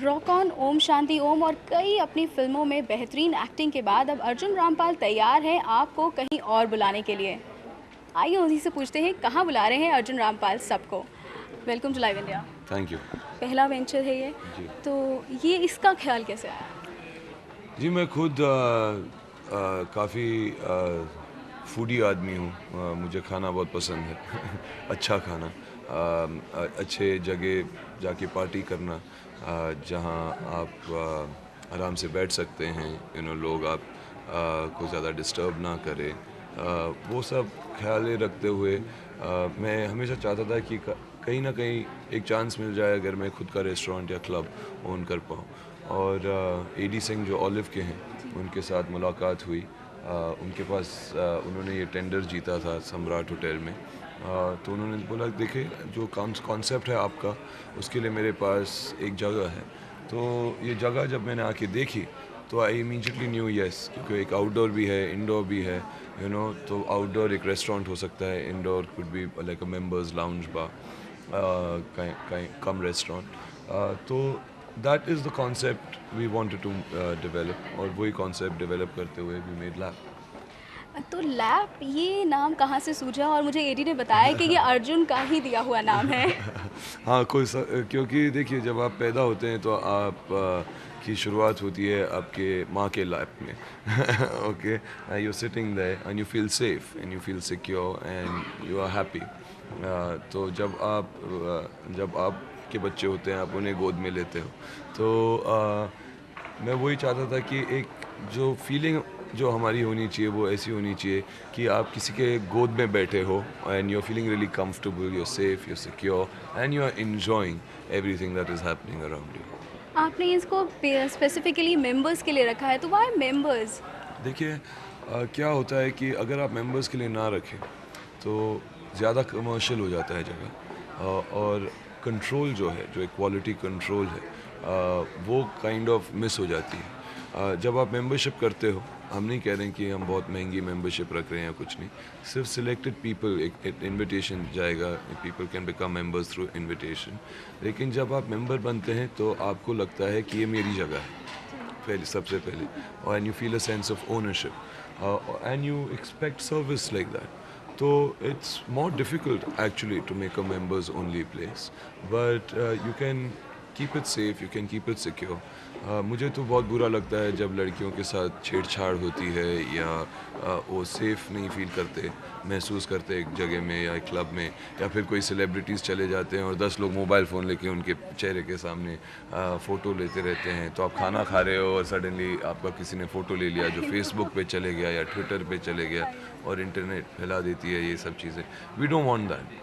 Rock on, Om Shanti Om और कई अपनी फिल्मों में बेहतरीन एक्टिंग के बाद अब अर्जुन रामपाल तैयार हैं आपको कहीं और बुलाने के लिए। आइए उन्हीं से पूछते हैं कहाँ बुला रहे हैं अर्जुन रामपाल सबको। Welcome to Live India. Thank you. पहला वेंचर है ये, जी तो ये इसका ख्याल कैसे आया? जी, मैं खुद काफ़ी फूडी आदमी हूँ। मुझे खाना बहुत पसंद है अच्छा खाना, अच्छे जगह जाके पार्टी करना, जहाँ आप आराम से बैठ सकते हैं, लोग आप को ज़्यादा डिस्टर्ब ना करें। वो सब ख्याल रखते हुए मैं हमेशा चाहता था कि कहीं ना कहीं एक चांस मिल जाए अगर मैं खुद का रेस्टोरेंट या क्लब ओन कर पाऊँ। और एडी सिंह जो ऑलिव के हैं उनके साथ मुलाकात हुई। उनके पास उन्होंने ये टेंडर जीता था सम्राट होटल में। तो उन्होंने बोला देखिए जो कॉन्सेप्ट है आपका उसके लिए मेरे पास एक जगह है। तो ये जगह जब मैंने आके देखी तो आई इमीजिएटली न्यू यस, क्योंकि एक आउटडोर भी है इंडोर भी है। तो आउटडोर एक रेस्टोरेंट हो सकता है, indoor could be like a members lounge bar, cum restaurant. तो that is the concept we wanted to develop, और वही कॉन्सेप्ट डेवलप करते हुए वी मेड लैब। तो लैप ये नाम कहाँ से सूझा? और मुझे एडी ने बताया कि ये अर्जुन का ही दिया हुआ नाम है। हाँ, क्योंकि देखिए जब आप पैदा होते हैं तो आप की शुरुआत होती है आपके माँ के लैप में okay, you sitting there and you feel safe and you feel secure and you are happy. तो जब आप के बच्चे होते हैं आप उन्हें गोद में लेते हो। तो मैं वही चाहता था कि एक जो फीलिंग जो हमारी होनी चाहिए वो ऐसी होनी चाहिए कि आप किसी के गोद में बैठे हो and you are feeling really comfortable, you are safe, you are secure and you are enjoying everything that is happening around you. आपने इसको स्पेसिफिकली मेंबर्स के लिए रखा है, तो व्हाई मेंबर्स? देखिए क्या होता है कि अगर आप मेंबर्स के लिए ना रखें तो ज़्यादा कमर्शियल हो जाता है जगह, और कंट्रोल जो है, जो एक क्वालिटी कंट्रोल है, वो काइंड ऑफ मिस हो जाती है। जब आप मेंबरशिप करते हो, हम नहीं कह रहे हैं कि हम बहुत महंगी मेंबरशिप रख रहे हैं या कुछ नहीं, सिर्फ सिलेक्टेड पीपल, एक इनविटेशन जाएगा, people can become members through invitation. लेकिन जब आप मेंबर बनते हैं तो आपको लगता है कि ये मेरी जगह है पहले, सबसे पहले, और and you feel a sense of ownership and you expect service like that. तो it's more difficult actually to make a members only place, but you can keep it safe, you can keep it secure. मुझे तो बहुत बुरा लगता है जब लड़कियों के साथ छेड़छाड़ होती है या वो सेफ़ नहीं फील करते, महसूस करते एक जगह में या एक क्लब में, या फिर कोई सेलिब्रिटीज़ चले जाते हैं और 10 लोग मोबाइल फ़ोन लेके उनके चेहरे के सामने फ़ोटो लेते रहते हैं। तो आप खाना खा रहे हो और सडनली आपका किसी ने फ़ोटो ले लिया जो फेसबुक पे चले गया या ट्विटर पे चले गया, और इंटरनेट फैला देती है ये सब चीज़ें। We don't want that.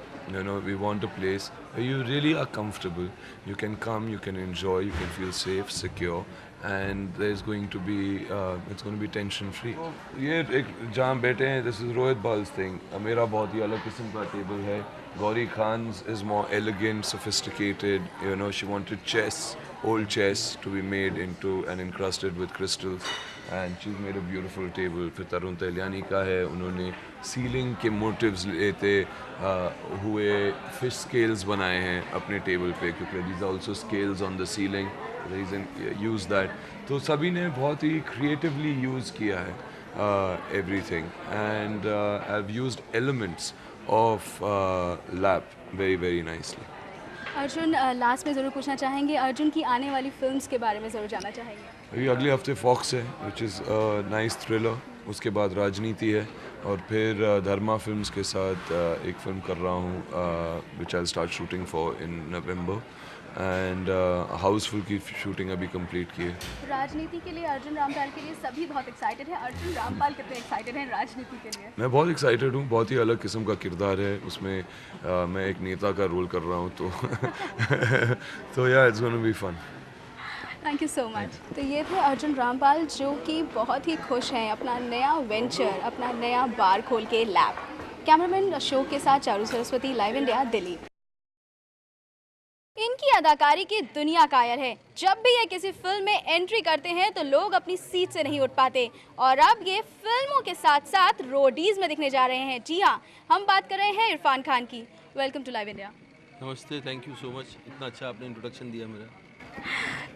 We want a place where you really are comfortable. You can come, you can enjoy, you can feel safe, secure, and there's going to be it's going to be tension free. ये एक जहाँ बैठे हैं, this is Rohit Bal's thing. मेरा बहुत ही अलग किस्म का टेबल है। Gauri Khan's is more elegant, sophisticated. She wanted chess, old chess, to be made into and encrusted with crystals. And she made a beautiful table. फिर तरुण तैलियानी का है, उन्होंने सीलिंग के मोटिव्स लेते हुए फिश स्केल्स बनाए हैं अपने टेबल पे, क्योंकि these also scales on the ceiling, reason use that. तो सभी ने बहुत ही क्रिएटिवली यूज़ किया है everything, and I have used elements of lab very very nicely. Arjun, last में ज़रूर पूछना चाहेंगे, अर्जुन की आने वाली फिल्म्स के बारे में ज़रूर जानना चाहेंगे। अभी अगले हफ्ते फॉक्स है विच इज़ नाइस थ्रिलर, उसके बाद राजनीति है, और फिर धर्मा फिल्म्स के साथ एक फिल्म कर रहा हूँ which I start shooting for in November, and Housefull की शूटिंग अभी कंप्लीट की है। राजनीति के लिए, अर्जुन रामपाल के लिए सभी बहुत एक्साइटेड हैं। अर्जुन रामपाल कितने एक्साइटेड हैं राजनीति के लिए? मैं बहुत एक्साइटेड हूँ, बहुत ही अलग किस्म का किरदार है उसमें। मैं एक नेता का रोल कर रहा हूँ, तो तो या it's gonna be fun. Thank you so much. तो ये थे अर्जुन रामपाल जो कि बहुत ही खुश हैं अपना नया वेंचर, अपना नया बार खोल के लैब। कैमरामैन अशोक के साथ चारू सरस्वती, लाइव इंडिया, दिल्ली। इनकी अदाकारी की दुनिया कायल है। जब भी ये किसी फिल्म में एंट्री करते हैं तो लोग अपनी सीट से नहीं उठ पाते, और अब ये फिल्मों के साथ साथ रोडीज में दिखने जा रहे हैं। जी हाँ, हम बात कर रहे हैं इरफान खान की। Welcome to Live India. नमस्ते, थैंक यू सो मच, इतना अच्छा आपने इंट्रोडक्शन दिया मेरा।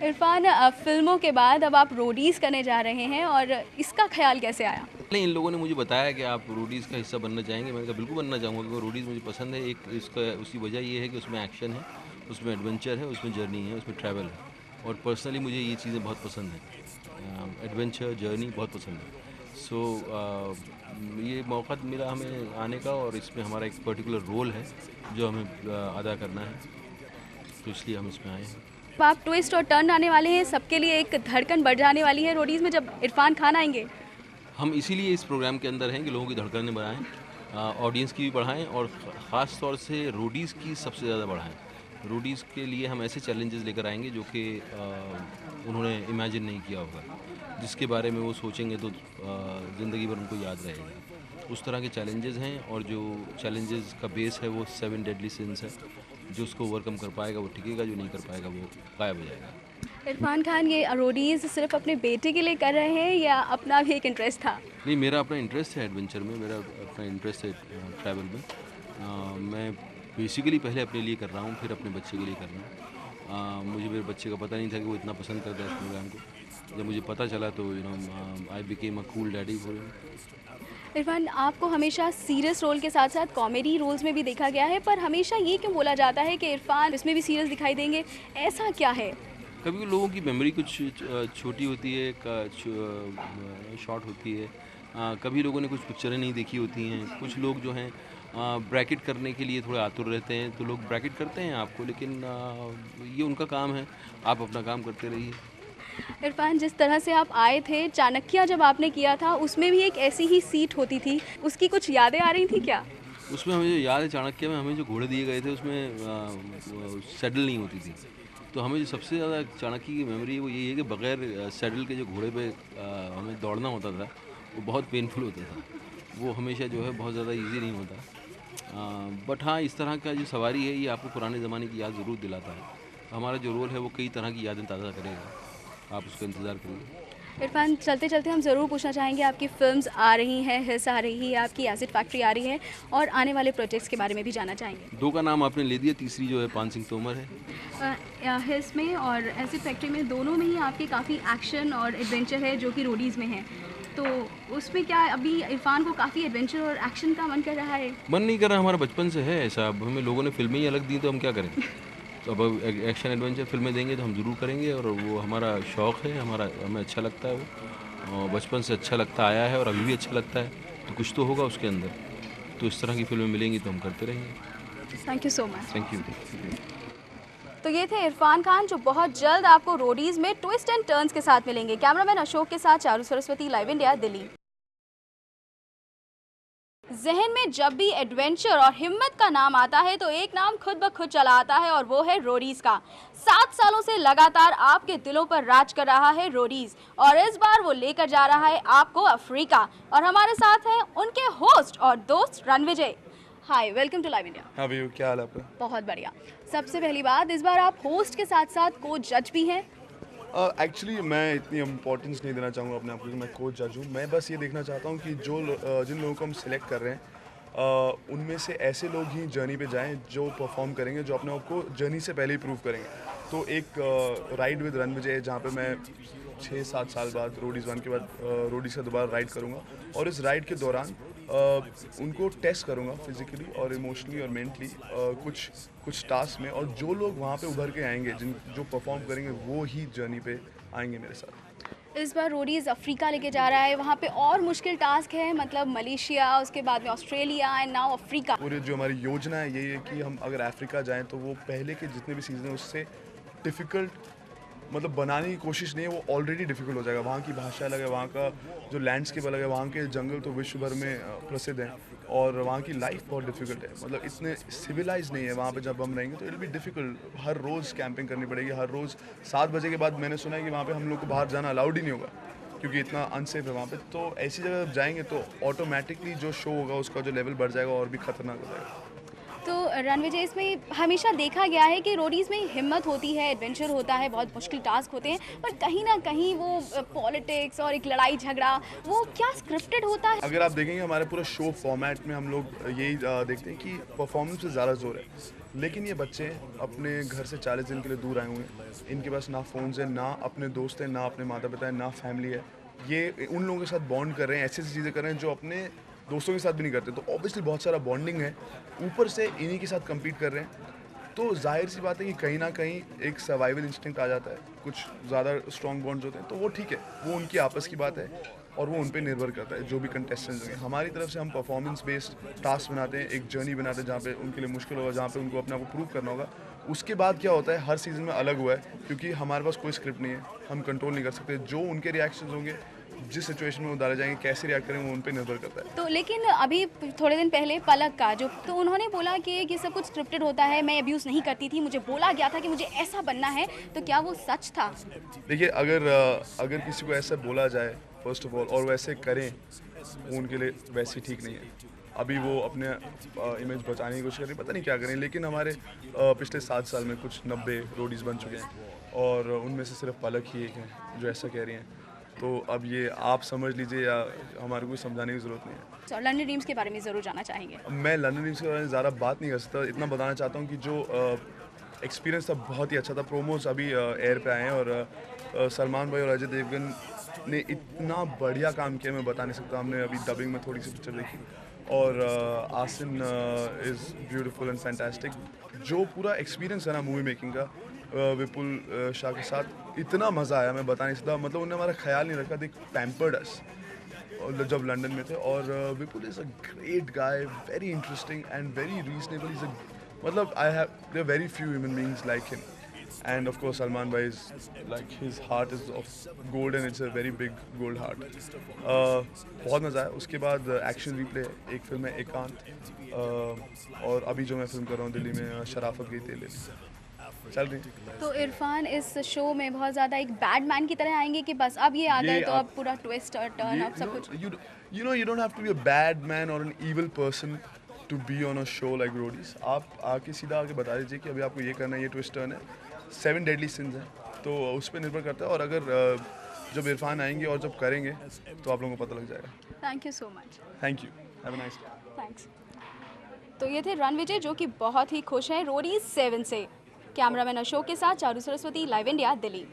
इरफान, फिल्मों के बाद अब आप रोडीज़ करने जा रहे हैं और इसका ख्याल कैसे आया? नहीं, इन लोगों ने मुझे बताया कि आप रोडीज़ का हिस्सा बनना चाहेंगे। मैंने कहा बिल्कुल बनना चाहूँगा क्योंकि रोडीज़ मुझे पसंद है। एक इसका उसकी वजह ये है कि उसमें एक्शन है, उसमें एडवेंचर है, उसमें जर्नी है, उसमें ट्रैवल है और पर्सनली मुझे ये चीज़ें बहुत पसंद हैं। एडवेंचर, जर्नी बहुत पसंद है। सो ये मौका मिला हमें आने का और इसमें हमारा एक पर्टिकुलर रोल है जो हमें अदा करना है, तो इसलिए हम इसमें आए हैं। अब आप ट्विस्ट और टर्न आने वाले हैं, सबके लिए एक धड़कन बढ़ जाने वाली है रोडीज़ में जब इरफान खान आएँगे। हम इसीलिए इस प्रोग्राम के अंदर हैं कि लोगों की धड़कनें बढ़ाएँ, ऑडियंस की भी बढ़ाएँ और ख़ास तौर से रोडीज़ की सबसे ज़्यादा बढ़ाएँ। रोडीज़ के लिए हम ऐसे चैलेंजेस लेकर आएंगे जो कि उन्होंने इमेजिन नहीं किया होगा, जिसके बारे में वो सोचेंगे तो ज़िंदगी भर उनको याद रहेगा। उस तरह के चैलेंजेस हैं और जो चैलेंजेस का बेस है वो 7 डेडली सिंस है। जो उसको ओवरकम कर पाएगा वो टिकेगा, जो नहीं कर पाएगा वो गायब हो जाएगा। इरफान खान ये रोडीज़ सिर्फ़ अपने बेटे के लिए कर रहे हैं या अपना भी एक इंटरेस्ट था? नहीं, मेरा अपना इंटरेस्ट है एडवेंचर में, मेरा अपना इंटरेस्ट है ट्रैवल में। मैं बेसिकली पहले अपने लिए कर रहा हूँ, फिर अपने बच्चे के लिए कर रहा हूँ। मुझे मेरे बच्चे का पता नहीं था कि वो इतना पसंद करता है इस प्रोग्राम को। जब मुझे पता चला तो I became a cool daddy for him. Irfan, आपको हमेशा सीरियस रोल के साथ साथ कॉमेडी रोल्स में भी देखा गया है, पर हमेशा ये क्यों बोला जाता है कि इरफान इसमें भी सीरियस दिखाई देंगे, ऐसा क्या है? कभी लोगों की मेमोरी कुछ छोटी होती है, शॉर्ट होती है। कभी लोगों ने कुछ पिक्चरें नहीं देखी होती हैं। कुछ लोग जो हैं ब्रैकेट करने के लिए थोड़े आतुर रहते हैं, तो लोग ब्रैकेट करते हैं आपको, लेकिन ये उनका काम है, आप अपना काम करते रहिए। इरफान, जिस तरह से आप आए थे, चाणक्य जब आपने किया था उसमें भी एक ऐसी ही सीट होती थी, उसकी कुछ यादें आ रही थी क्या? उसमें हमें जो याद है, चाणक्य में हमें जो घोड़े दिए गए थे उसमें सैडल नहीं होती थी। तो हमें जो सबसे ज़्यादा चाणक्य की मेमोरी है वो यही है कि बग़ैर सैडल के जो घोड़े पे हमें दौड़ना होता था, वो बहुत पेनफुल होता था। वो हमेशा जो है बहुत ज़्यादा ईज़ी नहीं होता। बट हाँ, इस तरह का जो सवारी है ये आपको पुराने ज़माने की याद ज़रूर दिलाता है। हमारा जो रोल है वो कई तरह की यादें ताज़ा करेगा। आप उसका इंतज़ार करिए। इरफान, चलते चलते हम ज़रूर पूछना चाहेंगे, आपकी फ़िल्म्स आ रही हैं, हिट्स आ रही है, आपकी एसिड फैक्ट्री आ रही है और आने वाले प्रोजेक्ट्स के बारे में भी जानना चाहेंगे। 2 का नाम आपने ले दिया, तीसरी जो है पान सिंह तोमर है। हिट्स में और एसिड फैक्ट्री में दोनों में ही आपके काफ़ी एक्शन और एडवेंचर है जो कि रोडीज़ में है, तो उसमें क्या अभी इरफान को काफ़ी एडवेंचर और एक्शन का मन कर रहा है? मन नहीं कर रहा, हमारा बचपन से है ऐसा। अब हमें लोगों ने फ़िल्में ही अलग दी तो हम क्या करें? तो अब एक्शन एडवेंचर फ़िल्में देंगे तो हम ज़रूर करेंगे और वो हमारा शौक़ है, हमें अच्छा लगता है वो और बचपन से अच्छा लगता आया है और अभी भी अच्छा लगता है, तो कुछ तो होगा उसके अंदर। तो इस तरह की फ़िल्में मिलेंगी तो हम करते रहेंगे। Thank you so much. Thank you. तो ये थे इरफान खान जो बहुत जल्द आपको रोडीज़ में ट्विस्ट एंड टर्न्स के साथ मिलेंगे। कैमरामैन अशोक के साथ चारू सरस्वती, लाइव इंडिया, दिल्ली। जहन में जब भी एडवेंचर और हिम्मत का नाम आता है तो एक नाम खुद ब खुद चला आता है और वो है रोडीज का। 7 सालों से लगातार आपके दिलों पर राज कर रहा है रोडीज और इस बार वो लेकर जा रहा है आपको अफ्रीका। और हमारे साथ हैं उनके होस्ट और दोस्त रणविजय। हाय, वेलकम टू लाइव इंडिया। हाँ भैया, क्या हाल है आपका? बहुत बढ़िया। सबसे पहली बात, इस बार आप होस्ट के साथ साथ कोच जज भी हैं। एक्चुअली मैं इतनी इम्पोर्टेंस नहीं देना चाहूँगा अपने आप को कि मैं कोच जज हूँ। मैं बस ये देखना चाहता हूँ कि जिन लोगों को हम सिलेक्ट कर रहे हैं उनमें से ऐसे लोग ही जर्नी पे जाएं जो परफॉर्म करेंगे, जो अपने आप को जर्नी से पहले ही प्रूव करेंगे। तो एक राइड विद रणविजय जहाँ पे मैं 6-7 साल बाद रोडीज़ 1 के बाद रोडीज़ का दोबारा राइड करूँगा और इस राइड के दौरान उनको टेस्ट करूँगा फिजिकली और इमोशनली और मेंटली कुछ टास्क में, और जो लोग वहाँ पे उभर के आएंगे, जो परफॉर्म करेंगे वो ही जर्नी पे आएंगे मेरे साथ। इस बार रोडीज़ अफ्रीका लेके जा रहा है, वहाँ पे और मुश्किल टास्क है, मतलब मलेशिया, उसके बाद में ऑस्ट्रेलिया एंड नाउ अफ्रीका। पूरी जो हमारी योजना है यही है कि हम अगर अफ्रीका जाएं तो वो पहले के जितने भी सीज़न हैं उससे डिफ़िकल्ट मतलब बनाने की कोशिश नहीं है, वो ऑलरेडी डिफ़िकल्ट हो जाएगा। वहाँ की भाषा अलग है, वहाँ का जो लैंडस्केप अलग है, वहाँ के जंगल तो विश्व भर में प्रसिद्ध हैं और वहाँ की लाइफ बहुत डिफ़िकल्ट है, मतलब इतने सिविलाइज नहीं है वहाँ पे। जब हम रहेंगे तो इट बी डिफ़िकल्ट, हर रोज़ कैंपिंग करनी पड़ेगी, हर रोज़ 7 बजे के बाद मैंने सुना है कि वहाँ पे हम लोग को बाहर जाना अलाउड ही नहीं होगा क्योंकि इतना अनसेफ है वहाँ पे। तो ऐसी जगह जब जाएंगे तो ऑटोमेटिकली जो शो होगा उसका जो लेवल बढ़ जाएगा और भी खतरनाक हो जाएगा। तो रणविजय, इसमें हमेशा देखा गया है कि रोडीज़ में हिम्मत होती है, एडवेंचर होता है, बहुत मुश्किल टास्क होते हैं, पर कहीं ना कहीं वो पॉलिटिक्स और एक लड़ाई झगड़ा, वो क्या स्क्रिप्टेड होता है? अगर आप देखेंगे हमारे पूरे शो फॉर्मेट में हम लोग यही देखते हैं कि परफॉर्मेंस पे ज़्यादा जोर है, लेकिन ये बच्चे अपने घर से 40 दिन के लिए दूर आए हुए हैं। इनके पास ना फ़ोन्स है, ना अपने दोस्त हैं, ना अपने माता पिता हैं, ना फैमिली है। ये उन लोगों के साथ बॉन्ड कर रहे हैं, ऐसी ऐसी चीज़ें कर रहे हैं जो अपने दोस्तों के साथ भी नहीं करते। तो ऑब्वियसली बहुत सारा बॉन्डिंग है, ऊपर से इन्हीं के साथ कम्पीट कर रहे हैं। तो जाहिर सी बात है कि कहीं ना कहीं एक सर्वाइवल इंस्टिंक्ट आ जाता है, कुछ ज़्यादा स्ट्रॉन्ग बॉन्ड्स होते हैं, तो वो ठीक है, वो उनकी आपस की बात है और वो उन पे निर्भर करता है जो भी कंटेस्टेंट्स हैं। हमारी तरफ से हम परफॉर्मेंस बेस्ड टास्क बनाते हैं, एक जर्नी बनाते हैं जहाँ पे उनके लिए मुश्किल होगा, जहाँ पे उनको अपने आप को प्रूव करना होगा। उसके बाद क्या होता है, हर सीज़न में अलग हुआ है क्योंकि हमारे पास कोई स्क्रिप्ट नहीं है, हम कंट्रोल नहीं कर सकते। जो उनके रिएक्शंस होंगे, जिस सिचुएशन में वो डाले जाएंगे, कैसे रिएक्ट करेंगे, वो उन पे निर्भर करता है। तो लेकिन अभी थोड़े दिन पहले पलक का जो, तो उन्होंने बोला कि ये सब कुछ स्क्रिप्टेड होता है, मैं अब्यूज़ नहीं करती थी, मुझे बोला गया था कि मुझे ऐसा बनना है, तो क्या वो सच था? देखिए, अगर किसी को ऐसा बोला जाए फर्स्ट ऑफ ऑल और वैसे करें, वो उनके लिए वैसे ही ठीक नहीं है। अभी वो अपने इमेज बचाने की कोशिश कर रही है, पता नहीं क्या करें। लेकिन हमारे पिछले 7 साल में कुछ 90 रोडीज़ बन चुके हैं और उनमें से सिर्फ पलक ही एक है जो ऐसा कह रही हैं। तो अब ये आप समझ लीजिए या हमारे को समझाने की ज़रूरत नहीं है। तो लंदन ड्रीम्स के बारे में ज़रूर जानना चाहेंगे। मैं लंदन ड्रीम्स के बारे में ज़्यादा बात नहीं कर सकता, इतना बताना चाहता हूँ कि जो एक्सपीरियंस था बहुत ही अच्छा था। प्रोमोज अभी एयर पे आए हैं और सलमान भाई और अजय देवगन ने इतना बढ़िया काम किया, मैं बता नहीं सकता। हमने अभी डबिंग में थोड़ी सी पिक्चर देखी और आसिन इज़ ब्यूटीफुल एंड फैंटास्टिक। जो पूरा एक्सपीरियंस है ना मूवी मेकिंग का, विपुल शाह के साथ इतना मज़ा आया, मैं बता नहीं सकता। मतलब उन्होंने हमारा ख्याल नहीं रखा, दे पैम्पर्ड अस जब लंदन में थे। और Vipul is a great guy, very interesting and very reasonable. Is मतलब I have there very few human beings like him. And of course Salman bhai is like his heart is of gold and it's a very big gold heart. बहुत मज़ा आया। उसके बाद action replay, एक film है एकांत, और अभी जो मैं फिल्म कर रहा हूँ दिल्ली में, शराफत गई तेले चल रही। तो इरफान इस शो में बहुत ज़्यादा एक बैड मैन की तरह आएंगे कि बस अब ये आ गए तो अब पूरा ट्विस्ट और टर्न, अब सब कुछ? you don't have to be a bad man or an evil person to be on a show like Roadies. आप आके सीधा आके बता दीजिए कि अभी आपको ये करना है, ये ट्विस्ट टर्न है, 7 डेडली सिंस है, तो उस पर निर्भर करता है। और अगर जब इरफान आएंगे और जब करेंगे तो आप लोगों को पता लग जाएगा। Thank you so much. Thank you, have a nice day. Thanks. तो ये थे रणविजय जो कि बहुत ही खुश हैं रोडीज 7 से। कैमरामैन अशोक के साथ चारू सरस्वती, लाइव इंडिया, दिल्ली।